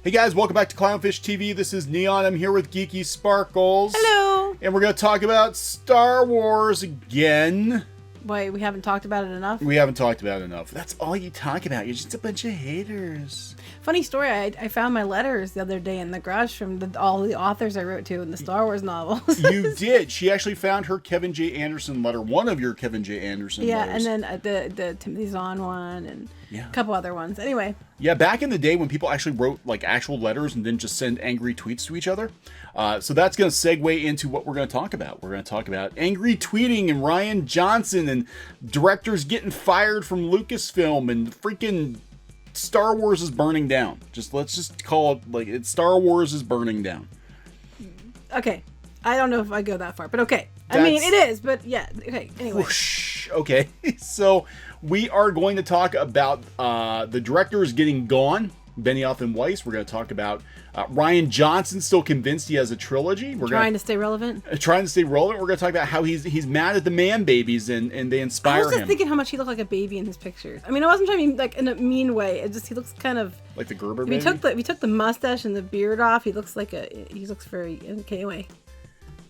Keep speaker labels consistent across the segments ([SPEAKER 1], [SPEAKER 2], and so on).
[SPEAKER 1] Hey guys, welcome back to Clownfish TV. This is Neon. I'm here with Geeky Sparkles.
[SPEAKER 2] Hello.
[SPEAKER 1] And we're going to talk about Star Wars again.
[SPEAKER 2] Wait, we haven't talked about it enough?
[SPEAKER 1] We haven't talked about it enough. That's all you talk about. You're just a bunch of haters.
[SPEAKER 2] Funny story, I found my letters the other day in the garage from all the authors I wrote to in the Star Wars novels.
[SPEAKER 1] You did. She actually found her Kevin J. Anderson letter, one of your Kevin J. Anderson letters.
[SPEAKER 2] And then the Timothy Zahn one and a couple other ones. Anyway.
[SPEAKER 1] Yeah, back in the day when people actually wrote like actual letters and didn't just send angry tweets to each other. So that's going to segue into what we're going to talk about. We're going to talk about angry tweeting and Rian Johnson and directors getting fired from Lucasfilm and freaking Star Wars is burning down. Let's just call it like it's Star Wars is burning down.
[SPEAKER 2] Okay. I don't know if I go that far, but okay. I mean, it is, but yeah. Okay, anyway.
[SPEAKER 1] Whoosh. Okay, so we are going to talk about the directors getting gone, Benioff and Weiss. We're going to talk about Rian Johnson still convinced he has a trilogy. We're
[SPEAKER 2] trying to stay relevant.
[SPEAKER 1] Trying to stay relevant. We're going to talk about how he's mad at the man babies and they inspire him.
[SPEAKER 2] I was just thinking how much he looked like a baby in his pictures. I mean, I wasn't trying to be like in a mean way. It just he looks kind of
[SPEAKER 1] like the Gerber baby.
[SPEAKER 2] If he took the mustache and the beard off, he looks very okay.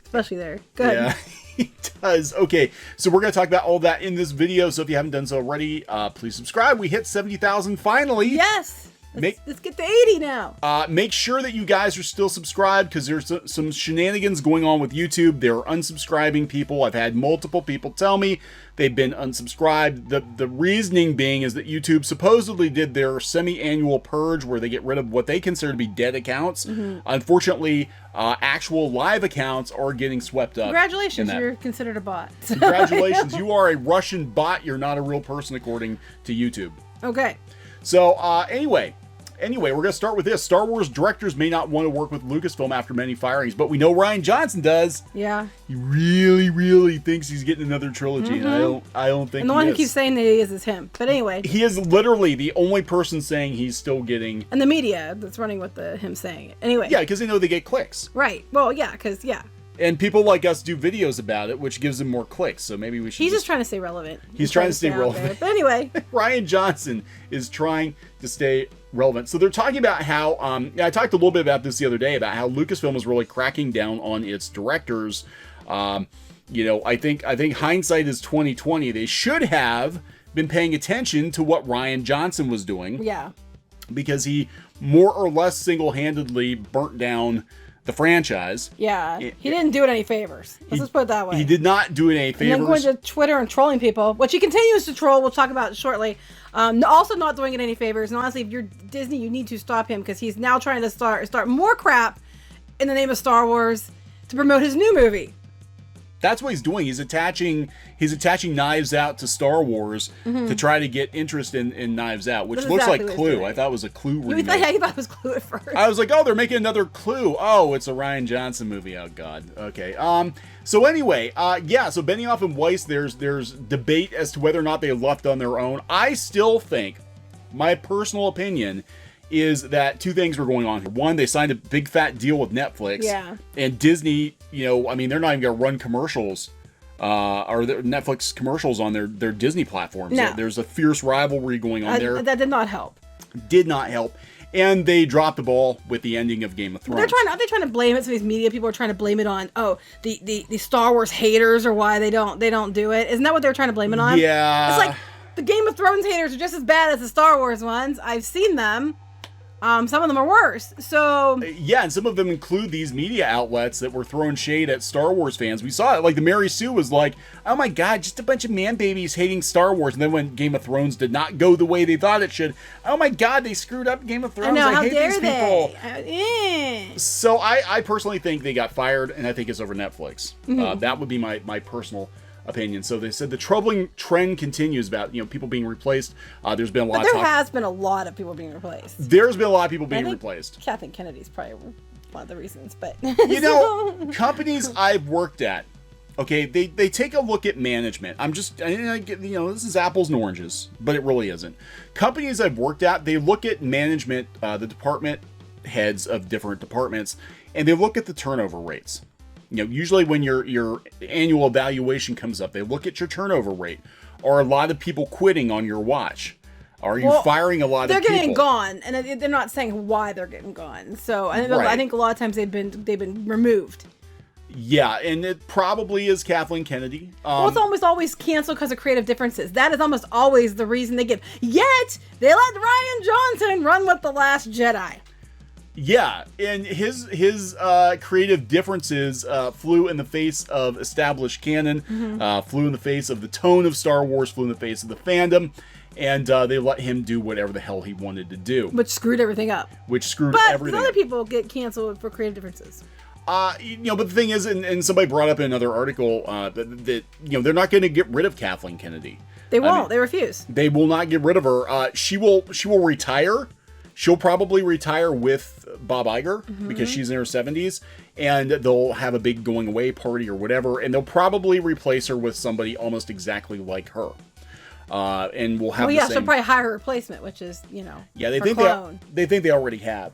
[SPEAKER 2] Especially there. Go ahead.
[SPEAKER 1] Yeah, he does. Okay, so we're going to talk about all that in this video. So if you haven't done so already, please subscribe. We hit 70,000 finally.
[SPEAKER 2] Yes. Let's get to 80 now.
[SPEAKER 1] Make sure that you guys are still subscribed because there's some shenanigans going on with YouTube. They're unsubscribing people. I've had multiple people tell me they've been unsubscribed. The reasoning being is that YouTube supposedly did their semi-annual purge where they get rid of what they consider to be dead accounts. Mm-hmm. Unfortunately, actual live accounts are getting swept up.
[SPEAKER 2] Congratulations, you're considered a bot.
[SPEAKER 1] Congratulations, you are a Russian bot. You're not a real person according to YouTube.
[SPEAKER 2] Okay.
[SPEAKER 1] So anyway, we're going to start with this. Star Wars directors may not want to work with Lucasfilm after many firings, but we know Rian Johnson does.
[SPEAKER 2] Yeah.
[SPEAKER 1] He really, really thinks he's getting another trilogy, and I don't think.
[SPEAKER 2] And the one who keeps saying that he is him. But anyway,
[SPEAKER 1] he is literally the only person saying he's still getting.
[SPEAKER 2] And the media that's running with him saying it. Anyway.
[SPEAKER 1] Yeah, because they know they get clicks.
[SPEAKER 2] Right. Well, yeah, because
[SPEAKER 1] And people like us do videos about it, which gives them more clicks. So maybe we should.
[SPEAKER 2] He's just trying to stay relevant.
[SPEAKER 1] He's trying to stay relevant.
[SPEAKER 2] But anyway,
[SPEAKER 1] Rian Johnson is trying to stay relevant. So they're talking about how I talked a little bit about this the other day about how Lucasfilm is really cracking down on its directors. I think hindsight is 20/20. They should have been paying attention to what Rian Johnson was doing.
[SPEAKER 2] Yeah.
[SPEAKER 1] Because he more or less single-handedly burnt down the franchise.
[SPEAKER 2] Yeah, he didn't do it any favors. Let's just put it that way.
[SPEAKER 1] He did not do it any favors.
[SPEAKER 2] And then going to Twitter and trolling people, which he continues to troll. We'll talk about it shortly. Also not doing it any favors. And honestly, if you're Disney, you need to stop him because he's now trying to start more crap in the name of Star Wars to promote his new movie.
[SPEAKER 1] That's what he's doing. He's attaching Knives Out to Star Wars to try to get interest in Knives Out, which looks like Clue. I thought it was a Clue remake.
[SPEAKER 2] You thought it was Clue at first.
[SPEAKER 1] I was like, oh, they're making another Clue. Oh, it's a Rian Johnson movie. Oh God. Okay. So anyway, so Benioff and Weiss, there's debate as to whether or not they left on their own. I still think, my personal opinion, is that two things were going on here. One, they signed a big fat deal with Netflix.
[SPEAKER 2] Yeah.
[SPEAKER 1] And Disney, they're not even going to run commercials, or their Netflix commercials on their Disney platforms.
[SPEAKER 2] No.
[SPEAKER 1] There's a fierce rivalry going on there.
[SPEAKER 2] That did not help.
[SPEAKER 1] Did not help. And they dropped the ball with the ending of Game of Thrones.
[SPEAKER 2] They're trying to blame it. So these media people are trying to blame it on, the Star Wars haters or why they don't do it. Isn't that what they're trying to blame it on?
[SPEAKER 1] Yeah.
[SPEAKER 2] It's like the Game of Thrones haters are just as bad as the Star Wars ones. I've seen them. Some of them are worse. So
[SPEAKER 1] yeah, and some of them include these media outlets that were throwing shade at Star Wars fans. We saw it. Like the Mary Sue was like, "Oh my God, just a bunch of man babies hating Star Wars." And then when Game of Thrones did not go the way they thought it should, "Oh my God, they screwed up Game of Thrones.
[SPEAKER 2] I
[SPEAKER 1] hate these people."
[SPEAKER 2] Yeah.
[SPEAKER 1] So I personally think they got fired, and I think it's over Netflix. That would be my personal opinion. So they said the troubling trend continues about people being replaced. There's been a lot.
[SPEAKER 2] There has been a lot of people being replaced.
[SPEAKER 1] There's been a lot of people being replaced.
[SPEAKER 2] Kathleen Kennedy's probably one of the reasons, but
[SPEAKER 1] companies I've worked at, okay, they take a look at management. This is apples and oranges, but it really isn't. Companies I've worked at, they look at management, the department heads of different departments, and they look at the turnover rates. Usually when your annual evaluation comes up, they look at your turnover rate. Are a lot of people quitting on your watch? Are you firing a lot of people?
[SPEAKER 2] They're getting gone, and they're not saying why they're getting gone. So and they're getting gone, and they're not saying why they're getting gone. So I think a lot of times they've been removed.
[SPEAKER 1] Yeah, and it probably is Kathleen Kennedy.
[SPEAKER 2] Well, it's almost always canceled because of creative differences. That is almost always the reason they give. Yet they let Rian Johnson run with The Last Jedi.
[SPEAKER 1] Yeah, and his creative differences flew in the face of established canon, flew in the face of the tone of Star Wars, flew in the face of the fandom, and they let him do whatever the hell he wanted to do.
[SPEAKER 2] Which screwed everything up.
[SPEAKER 1] Everything
[SPEAKER 2] But other people get canceled for creative differences.
[SPEAKER 1] But the thing is, and somebody brought up in another article that they're not going to get rid of Kathleen Kennedy.
[SPEAKER 2] They won't. They refuse.
[SPEAKER 1] They will not get rid of her. She will retire. She'll probably retire with Bob Iger because she's in her 70s, and they'll have a big going away party or whatever, and they'll probably replace her with somebody almost exactly like her. And we'll have the same...
[SPEAKER 2] she'll probably hire a replacement, which is,
[SPEAKER 1] Yeah, they think they already have.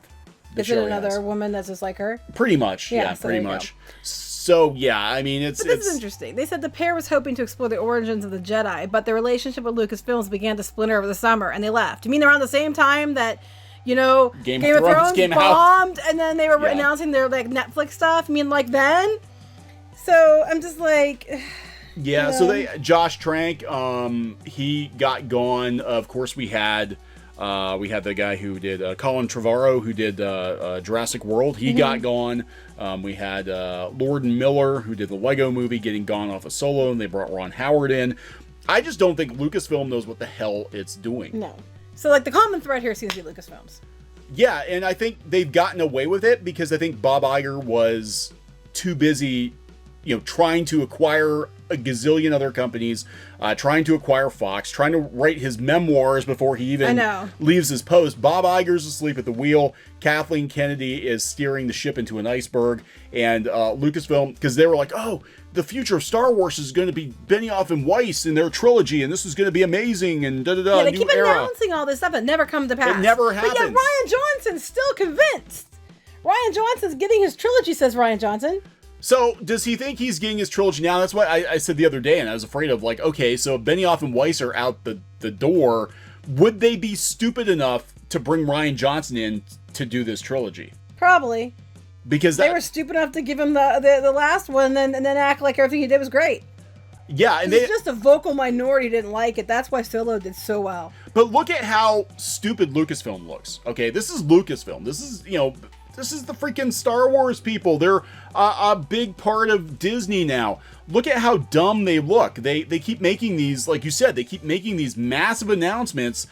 [SPEAKER 2] Is it another woman that's just like her?
[SPEAKER 1] Pretty much, yeah, so pretty much. So, yeah, I mean,
[SPEAKER 2] But this is interesting. They said the pair was hoping to explore the origins of the Jedi, but their relationship with Lucasfilms began to splinter over the summer, and they left. You mean around the same time that, Game of Thrones bombed, and then they were announcing their, Netflix stuff? I mean, then? So, I'm just like...
[SPEAKER 1] Yeah, so Josh Trank, he got gone. Of course, we had the guy who did Colin Trevorrow, who did Jurassic World. He got gone. We had Lord and Miller, who did the Lego Movie, getting gone off of Solo, and they brought Ron Howard in. I just don't think Lucasfilm knows what the hell it's doing.
[SPEAKER 2] No. So, the common thread here seems to be Lucasfilms.
[SPEAKER 1] Yeah, and I think they've gotten away with it because I think Bob Iger was too busy, trying to acquire a gazillion other companies, trying to acquire Fox, trying to write his memoirs before he even leaves his post. Bob Iger's asleep at the wheel. Kathleen Kennedy is steering the ship into an iceberg. And Lucasfilm, because they were like, oh, the future of Star Wars is going to be Benioff and Weiss in their trilogy, and this is going to be amazing, and da-da-da,
[SPEAKER 2] they keep announcing all this stuff that never come to pass.
[SPEAKER 1] It never happens.
[SPEAKER 2] But yet Rian Johnson's still convinced. Rian Johnson's getting his trilogy, says Rian Johnson.
[SPEAKER 1] So, does he think he's getting his trilogy now? That's what I said the other day, and I was afraid of, okay, so Benioff and Weiss are out the door. Would they be stupid enough to bring Rian Johnson in to do this trilogy?
[SPEAKER 2] Probably.
[SPEAKER 1] Because
[SPEAKER 2] they were stupid enough to give him the last one and then act like everything he did was great.
[SPEAKER 1] Yeah, and
[SPEAKER 2] it's just a vocal minority didn't like it. That's why Solo did so well.
[SPEAKER 1] But look at how stupid Lucasfilm looks. Okay, this is Lucasfilm. This is, this is the freaking Star Wars people. They're a big part of Disney now. Look at how dumb they look. They keep making these, like you said, they keep making these massive announcements.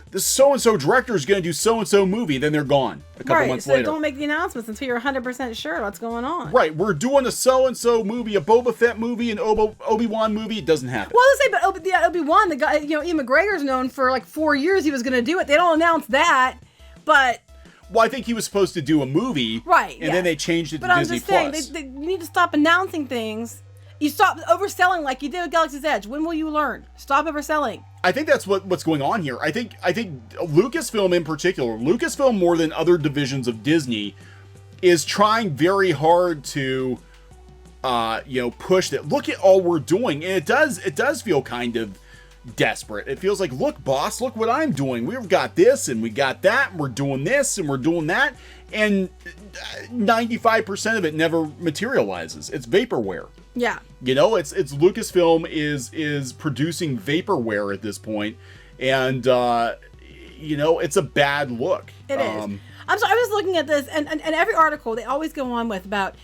[SPEAKER 1] This so-and-so director is going to do so-and-so movie, then they're gone a couple months later.
[SPEAKER 2] Don't make the announcements until you're 100% sure what's going on.
[SPEAKER 1] Right, we're doing a so-and-so movie, a Boba Fett movie, an Obi-Wan movie. It doesn't happen.
[SPEAKER 2] Well, let's say, but Obi-Wan, the guy, Ian McGregor's known for 4 years he was going to do it. They don't announce that, but...
[SPEAKER 1] Well, I think he was supposed to do a movie,
[SPEAKER 2] right?
[SPEAKER 1] And then they changed it to Disney+.
[SPEAKER 2] But I'm just saying, they need to stop announcing things. You stop overselling like you did with Galaxy's Edge. When will you learn? Stop overselling.
[SPEAKER 1] I think that's what's going on here. I think Lucasfilm in particular, Lucasfilm more than other divisions of Disney, is trying very hard to, push that. Look at all we're doing, and it does feel kind of desperate. It feels like, look, boss, look what I'm doing. We've got this and we got that, and we're doing this and we're doing that, and 95% of it never materializes. It's vaporware.
[SPEAKER 2] Yeah.
[SPEAKER 1] It's Lucasfilm is producing vaporware at this point, and it's a bad look.
[SPEAKER 2] It is. I was looking at this, and every article they always go on with about,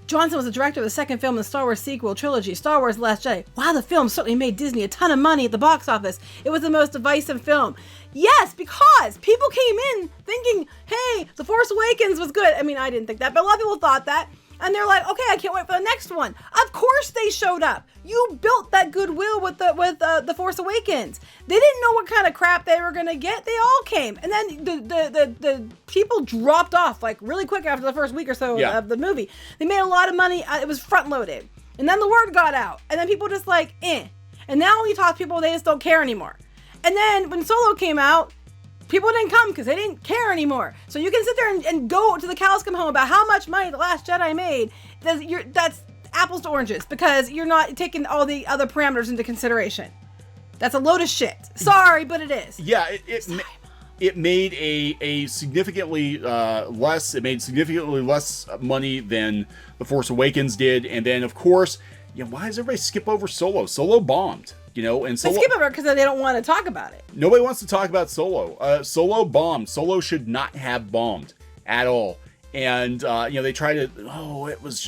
[SPEAKER 2] Johnson was the director of the second film in the Star Wars sequel trilogy, Star Wars: Last Jedi. Wow, the film certainly made Disney a ton of money at the box office. It was the most divisive film. Yes, because people came in thinking, hey, The Force Awakens was good. I mean, I didn't think that, but a lot of people thought that. And they're like, okay, I can't wait for the next one. Of course they showed up. You built that goodwill with the Force Awakens. They didn't know what kind of crap they were gonna get. They all came, and then the people dropped off really quick after the first week or so of the movie. They made a lot of money. It was front loaded, and then the word got out, and then people just And now when you talk to people, they just don't care anymore. And then when Solo came out, people didn't come because they didn't care anymore. So you can sit there and go to the cows come home about how much money The Last Jedi made. That's apples to oranges because you're not taking all the other parameters into consideration. That's a load of shit. Sorry, but it is.
[SPEAKER 1] Yeah, it made a significantly less. It made significantly less money than The Force Awakens did, and then of course, why does everybody skip over Solo? Solo bombed, and Solo.
[SPEAKER 2] They skip over because they don't want to talk about it.
[SPEAKER 1] Nobody wants to talk about Solo. Solo bombed. Solo should not have bombed at all. And they try to. Oh, it was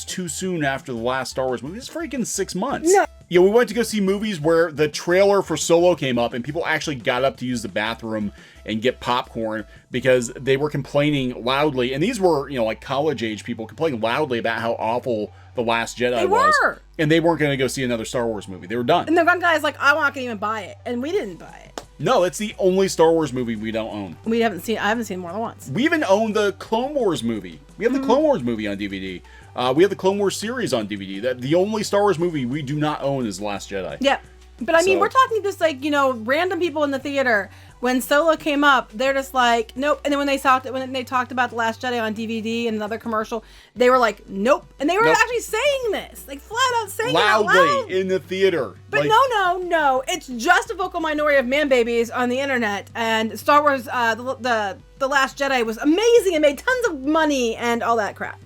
[SPEAKER 1] too soon after the last Star Wars movie. It's freaking 6 months.
[SPEAKER 2] No.
[SPEAKER 1] We went to go see movies where the trailer for Solo came up and people actually got up to use the bathroom and get popcorn because they were complaining loudly. And these were, like college age people complaining loudly about how awful The Last Jedi was. And they weren't going to go see another Star Wars movie. They were done.
[SPEAKER 2] And the one guy's like, I'm not going to even buy it. And we didn't buy it.
[SPEAKER 1] No, it's the only Star Wars movie we don't own.
[SPEAKER 2] I haven't seen more than once.
[SPEAKER 1] We even own the Clone Wars movie. We have the Clone Wars movie on DVD. We have the Clone Wars series on DVD. The only Star Wars movie we do not own is The Last Jedi.
[SPEAKER 2] Yeah. But I mean, we're talking just like, random people in the theater. When Solo came up, they're just like, nope. And then when they talked about The Last Jedi on DVD and another commercial, they were like, nope. And they were actually saying this, like flat out saying
[SPEAKER 1] loudly
[SPEAKER 2] it out loud.
[SPEAKER 1] in the theater.
[SPEAKER 2] But no. It's just a vocal minority of man babies on the internet. And Star Wars, the Last Jedi was amazing and made tons of money and all that crap.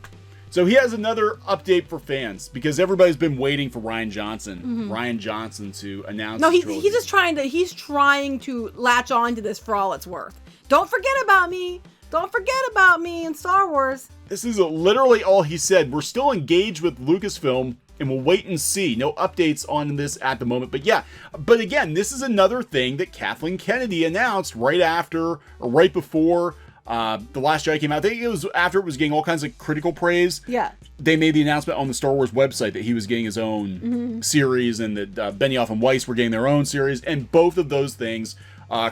[SPEAKER 1] So he has another update for fans because everybody's been waiting for Rian Johnson to announce.
[SPEAKER 2] No, he's trying to latch on to this for all it's worth. Don't forget about me. Don't forget about me in Star Wars.
[SPEAKER 1] This is literally all he said. We're still engaged with Lucasfilm and we'll wait and see. No updates on this at the moment. But again, this is another thing that Kathleen Kennedy announced right before The Last Jedi came out. I think it was after it was getting all kinds of critical praise.
[SPEAKER 2] Yeah.
[SPEAKER 1] They made the announcement on the Star Wars website that he was getting his own series and that Benioff and Weiss were getting their own series. And both of those things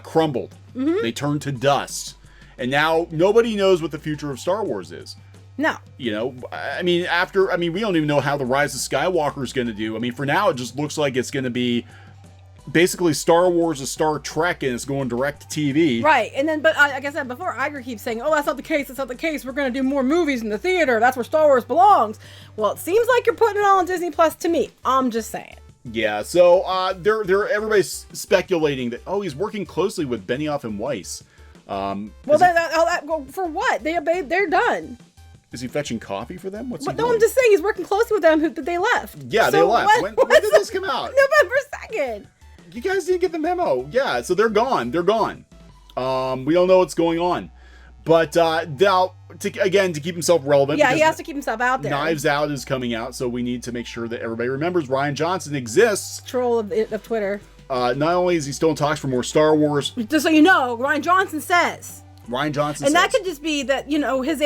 [SPEAKER 1] crumbled. They turned to dust. And now nobody knows what the future of Star Wars is.
[SPEAKER 2] No.
[SPEAKER 1] We don't even know how The Rise of Skywalker is going to do. I mean, for now, it just looks like it's going to be basically Star Wars is Star Trek and it's going direct to TV.
[SPEAKER 2] Right. And then, but like I said before, Iger keeps saying, oh, that's not the case. That's not the case. We're going to do more movies in the theater. That's where Star Wars belongs. Well, it seems like you're putting it all on Disney Plus to me. I'm just saying.
[SPEAKER 1] Yeah. So everybody's speculating that, he's working closely with Benioff and Weiss.
[SPEAKER 2] For what? They're done.
[SPEAKER 1] Is he fetching coffee for them? What's he
[SPEAKER 2] No,
[SPEAKER 1] doing?
[SPEAKER 2] I'm just saying he's working closely with them, but they left.
[SPEAKER 1] Yeah, they left. When did this come out?
[SPEAKER 2] November 2nd.
[SPEAKER 1] You guys didn't get the memo. Yeah, so they're gone. We don't know what's going on. But now, to keep himself relevant.
[SPEAKER 2] Yeah, he has to keep himself out there.
[SPEAKER 1] Knives Out is coming out, so we need to make sure that everybody remembers Rian Johnson exists.
[SPEAKER 2] Troll of Twitter.
[SPEAKER 1] Not only is he still in talks for more Star Wars.
[SPEAKER 2] Just so you know, Rian Johnson says.
[SPEAKER 1] And
[SPEAKER 2] that could just be that, his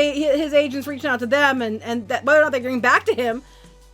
[SPEAKER 2] agents reaching out to them and that whether or not they're getting back to him,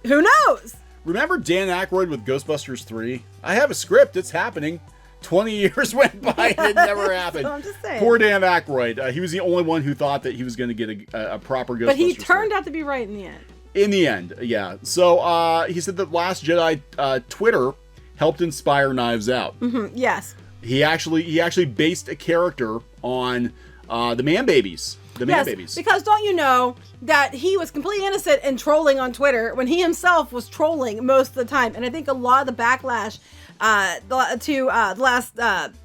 [SPEAKER 2] who knows?
[SPEAKER 1] Remember Dan Aykroyd with Ghostbusters 3? I have a script. It's happening. 20 years went by and it never happened.
[SPEAKER 2] So I'm just saying.
[SPEAKER 1] Poor Dan Aykroyd. He was the only one who thought that he was going to get a proper Ghostbusters.
[SPEAKER 2] But he turned out to be right in the end.
[SPEAKER 1] In the end, yeah. So he said that Last Jedi Twitter helped inspire Knives Out.
[SPEAKER 2] Yes.
[SPEAKER 1] He actually based a character on the Man Babies. Man Babies. Because
[SPEAKER 2] don't you know that he was completely innocent in trolling on Twitter when he himself was trolling most of the time, and I think a lot of the backlash to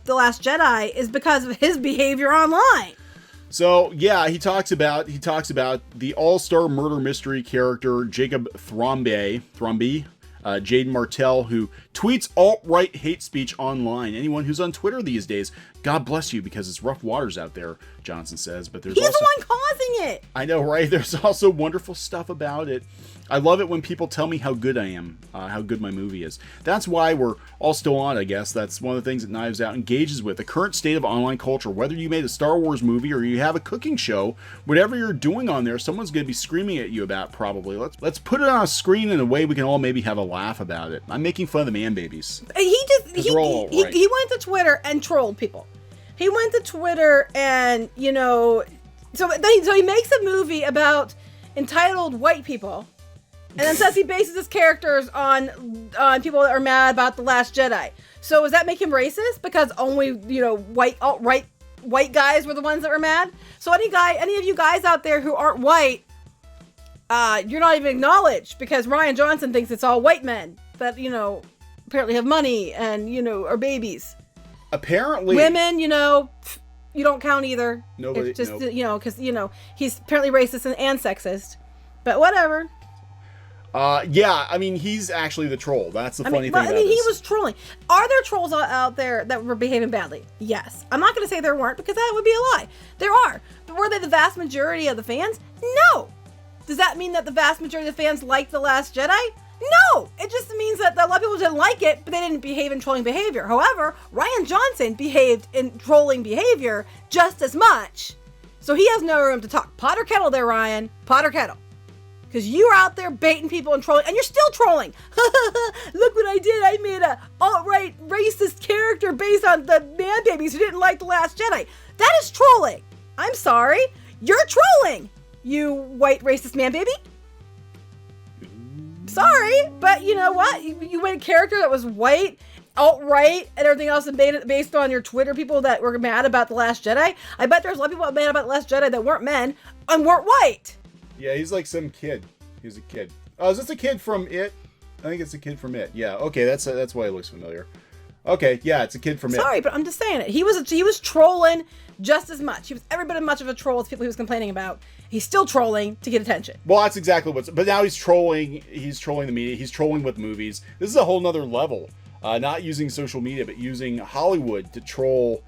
[SPEAKER 2] the Last Jedi is because of his behavior online.
[SPEAKER 1] So yeah, he talks about the all-star murder mystery character Jacob Thrombey, Jaden Martell, who tweets alt-right hate speech online. Anyone who's on Twitter these days, God bless you, because it's rough waters out there, Johnson says. But he's
[SPEAKER 2] the one causing it.
[SPEAKER 1] I know, right? There's also wonderful stuff about it. I love it when people tell me how good I am, how good my movie is. That's why we're all still on, I guess. That's one of the things that Knives Out engages with. The current state of online culture, whether you made a Star Wars movie or you have a cooking show, whatever you're doing on there, someone's going to be screaming at you about probably. Let's put it on a screen in a way we can all maybe have a laugh about it. I'm making fun of the Man Babies.
[SPEAKER 2] He went to Twitter and trolled people. He went to Twitter and, so he makes a movie about entitled white people. And then says he bases his characters on people that are mad about The Last Jedi. So does that make him racist? Because only, white guys were the ones that were mad? So any of you guys out there who aren't white, you're not even acknowledged because Rian Johnson thinks it's all white men that, apparently have money and, you know, are babies.
[SPEAKER 1] Apparently.
[SPEAKER 2] Women, you know, you don't count either.
[SPEAKER 1] Nobody,
[SPEAKER 2] it's just,
[SPEAKER 1] nope.
[SPEAKER 2] you know, because, you know, he's apparently racist and sexist. But whatever.
[SPEAKER 1] Yeah, I mean, he's actually the troll. That's the funny thing about
[SPEAKER 2] he
[SPEAKER 1] this.
[SPEAKER 2] was trolling. Are there trolls out there that were behaving badly? Yes. I'm not going to say there weren't because that would be a lie. There are. But were they the vast majority of the fans? No. Does that mean that the vast majority of the fans liked The Last Jedi? No. It just means that a lot of people didn't like it, but they didn't behave in trolling behavior. However, Rian Johnson behaved in trolling behavior just as much. So he has no room to talk. Pot or kettle there, Ryan. Pot or kettle. Because you're out there baiting people and trolling, and you're still trolling. Look what I did. I made a alt-right racist character based on the man babies who didn't like The Last Jedi. That is trolling. I'm sorry. You're trolling, you white racist man baby. Sorry, but you know what? You made a character that was white, alt-right, and everything else based on your Twitter people that were mad about The Last Jedi. I bet there's a lot of people mad about The Last Jedi that weren't men and weren't white.
[SPEAKER 1] Yeah, he's like some kid. He's a kid. Oh, is this a kid from It? I think it's a kid from It. Yeah, okay, that's why it looks familiar. Okay, yeah, it's a kid from It.
[SPEAKER 2] Sorry, but I'm just saying it. He was trolling just as much. He was every bit as much of a troll as people he was complaining about. He's still trolling to get attention.
[SPEAKER 1] Well, that's exactly what's... But now he's trolling the media. He's trolling with movies. This is a whole nother level. Not using social media, but using Hollywood to troll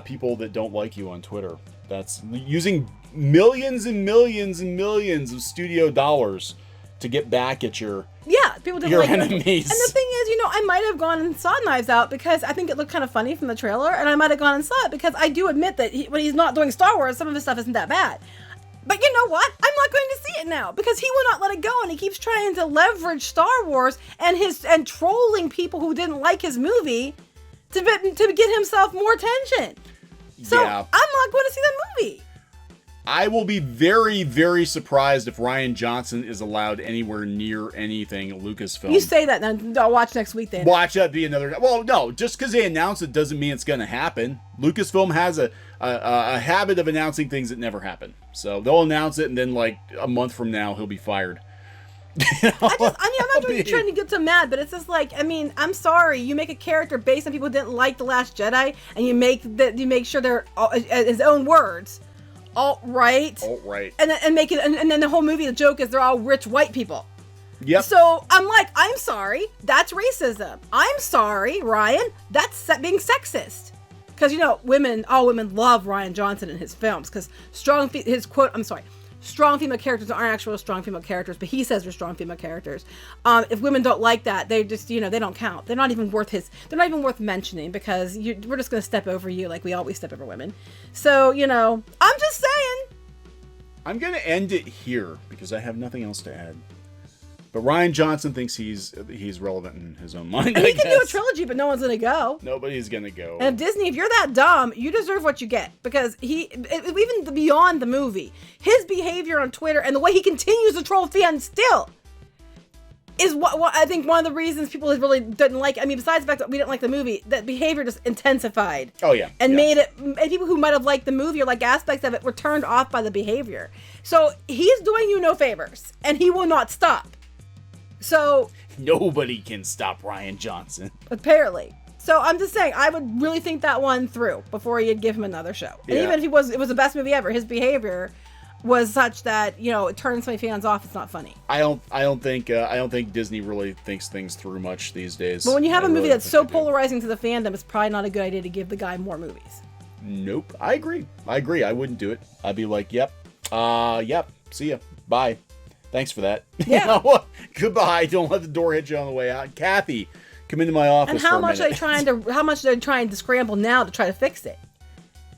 [SPEAKER 1] people that don't like you on Twitter. That's using millions and millions and millions of studio dollars to get back at your
[SPEAKER 2] people didn't
[SPEAKER 1] your
[SPEAKER 2] like
[SPEAKER 1] enemies.
[SPEAKER 2] It. And the thing is, you know, I might have gone and saw Knives Out because I think it looked kind of funny from the trailer, and I might have gone and saw it because I do admit that when he's not doing Star Wars, some of his stuff isn't that bad. But you know what? I'm not going to see it now because he will not let it go, and he keeps trying to leverage Star Wars and trolling people who didn't like his movie to get himself more attention. So I'm not going to see that movie.
[SPEAKER 1] I will be very, very surprised if Rian Johnson is allowed anywhere near anything Lucasfilm.
[SPEAKER 2] You say that, then I'll watch next week then.
[SPEAKER 1] Watch that be another... Well, no, just because they announce it doesn't mean it's going to happen. Lucasfilm has a habit of announcing things that never happen. So they'll announce it, and then like a month from now, he'll be fired.
[SPEAKER 2] I'm not trying to get so mad, but it's just like, I mean, I'm sorry. You make a character based on people who didn't like The Last Jedi, and you make sure they're his own words. Alt-right. And then the whole movie, the joke is they're all rich white people.
[SPEAKER 1] Yep.
[SPEAKER 2] So I'm like, I'm sorry. That's racism. I'm sorry, Ryan. That's being sexist. Because, you know, all women love Rian Johnson in his films. Because strong female characters aren't actual strong female characters, but he says they're strong female characters. If women don't like that, they just, you know, they don't count. They're not even worth mentioning because we're just going to step over you like we always step over women. So, you know, I'm just saying.
[SPEAKER 1] I'm going to end it here because I have nothing else to add. But Rian Johnson thinks he's relevant in his own mind.
[SPEAKER 2] And he can do a trilogy, but no one's going to go.
[SPEAKER 1] Nobody's going to go.
[SPEAKER 2] And Disney, if you're that dumb, you deserve what you get. Because even beyond the movie, his behavior on Twitter and the way he continues to troll fans still is what I think one of the reasons people really didn't like. I mean, besides the fact that we didn't like the movie, that behavior just intensified.
[SPEAKER 1] Oh, yeah.
[SPEAKER 2] And made it, and people who might have liked the movie or like aspects of it were turned off by the behavior. So he's doing you no favors, and he will not stop. So
[SPEAKER 1] nobody can stop Rian Johnson.
[SPEAKER 2] Apparently. So I'm just saying, I would really think that one through before you'd give him another show. And even if it was the best movie ever, his behavior was such that, you know, it turns so many fans off. It's not funny.
[SPEAKER 1] I don't think Disney really thinks things through much these days.
[SPEAKER 2] But when you have a movie that's so polarizing to the fandom, it's probably not a good idea to give the guy more movies.
[SPEAKER 1] Nope. I agree. I wouldn't do it. I'd be like, yep. See ya. Bye. Thanks for that.
[SPEAKER 2] Yeah.
[SPEAKER 1] Goodbye. Don't let the door hit you on the way out. Kathy, come into my office.
[SPEAKER 2] And how much they're trying to scramble now to try to fix it.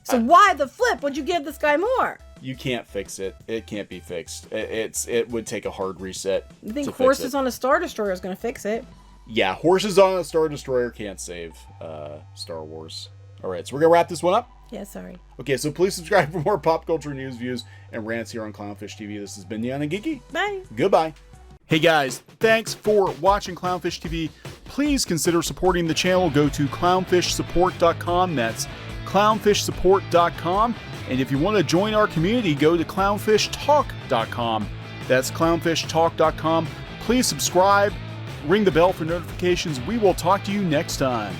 [SPEAKER 2] So why the flip would you give this guy more?
[SPEAKER 1] You can't fix it. It can't be fixed. It would take a hard reset.
[SPEAKER 2] You think horses on a Star Destroyer is going to fix it?
[SPEAKER 1] Yeah, horses on a Star Destroyer can't save Star Wars. All right, so we're going to wrap this one up.
[SPEAKER 2] Yeah, sorry.
[SPEAKER 1] Okay, so please subscribe for more pop culture news, views, and rants here on Clownfish TV. This has been Neon and Geeky.
[SPEAKER 2] Bye.
[SPEAKER 1] Goodbye. Hey guys, thanks for watching Clownfish TV. Please consider supporting the channel. Go to clownfishsupport.com. That's clownfishsupport.com. And if you want to join our community, go to clownfishtalk.com. That's clownfishtalk.com. Please subscribe ring the bell for notifications. We will talk to you next time.